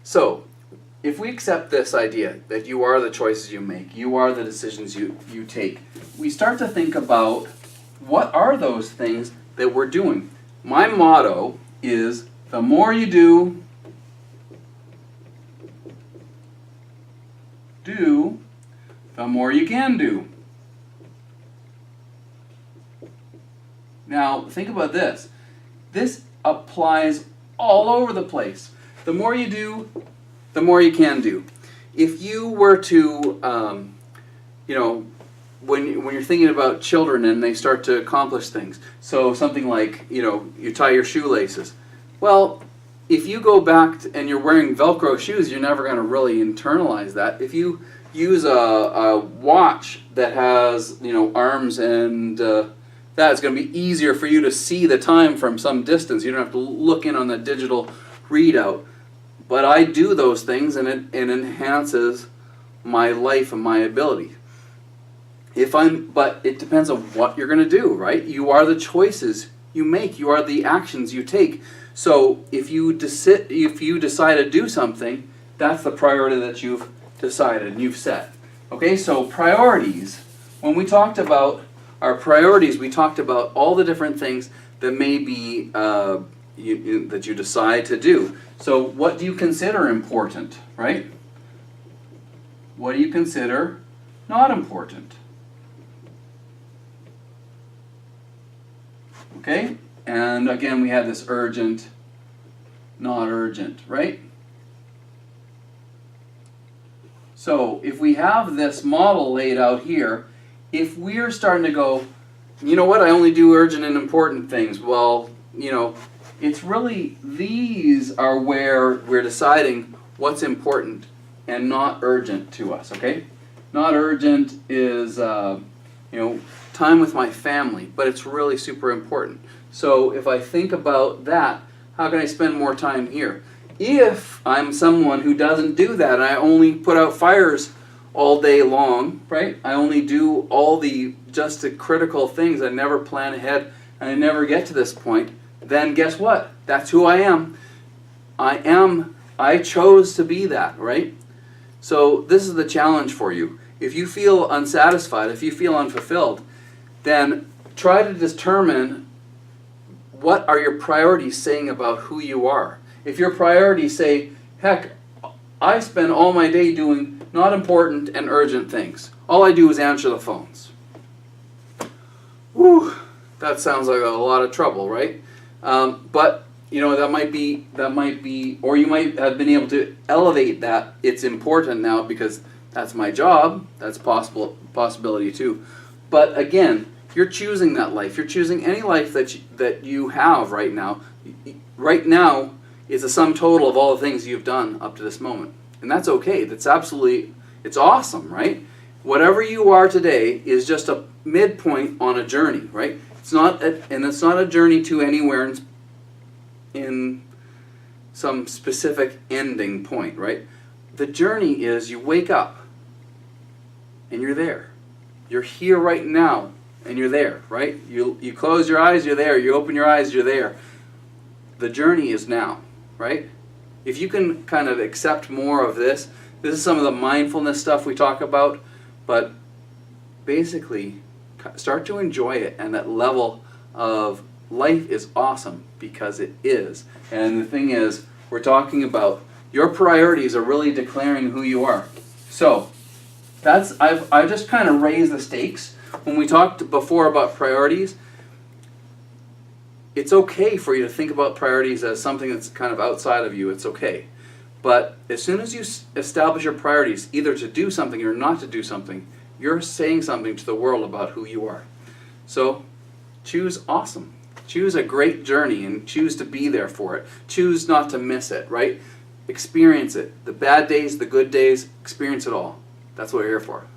So, if we accept this idea that you are the choices you make, you are the decisions you take, we start to think about what are those things that we're doing. My motto is, the more you do, the more you can do. Now, think about this. This applies all over the place. The more you do, the more you can do. If you were to, when you're thinking about children and they start to accomplish things, so something like, you tie your shoelaces. Well, if you go back and you're wearing Velcro shoes, you're never going to really internalize that. If you use a watch that has, arms and that's going to be easier for you to see the time from some distance. You don't have to look in on the digital readout. But I do those things, and it enhances my life and my ability. But it depends on what you're going to do, right? You are the choices you make. You are the actions you take. So if you decide to do something, that's the priority that you've decided and you've set. Okay, so priorities. When we talked about our priorities, we talked about all the different things that may be that you decide to do. So what do you consider important, right? What do you consider not important? Okay? And again, we had this urgent, not urgent, right? So if we have this model laid out here, if we're starting to go, you know what, I only do urgent and important things, well, it's really, these are where we're deciding what's important and not urgent to us, okay? Not urgent is, time with my family, but it's really super important. So if I think about that, how can I spend more time here? If I'm someone who doesn't do that, and I only put out fires all day long, right? I only do all just the critical things. I never plan ahead, and I never get to this point. Then guess what? That's who I am. I chose to be that, right? So this is the challenge for you. If you feel unsatisfied, if you feel unfulfilled, then try to determine what are your priorities saying about who you are. If your priorities say, heck, I spend all my day doing not important and urgent things. All I do is answer the phones. Whew, that sounds like a lot of trouble, right? But that might be, or you might have been able to elevate that. It's important now because that's my job. That's possibility too. But again, you're choosing that life. You're choosing any life that you have right now. Right now is a sum total of all the things you've done up to this moment, and that's okay. It's awesome, right? Whatever you are today is just a midpoint on a journey, right? It's not a journey to anywhere in some specific ending point, right? The journey is you wake up and you're there. You're here right now and you're there, right? You close your eyes, you're there. You open your eyes, you're there. The journey is now, right? If you can kind of accept more of this is some of the mindfulness stuff we talk about, but basically start to enjoy it, and that level of life is awesome because it is. And the thing is, we're talking about your priorities are really declaring who you are. So I've just kind of raised the stakes. When we talked before about priorities, it's okay for you to think about priorities as something that's kind of outside of you. It's okay. But as soon as you establish your priorities, either to do something or not to do something, you're saying something to the world about who you are. So choose awesome. Choose a great journey and choose to be there for it. Choose not to miss it, right? Experience it. The bad days, the good days, experience it all. That's what we're here for.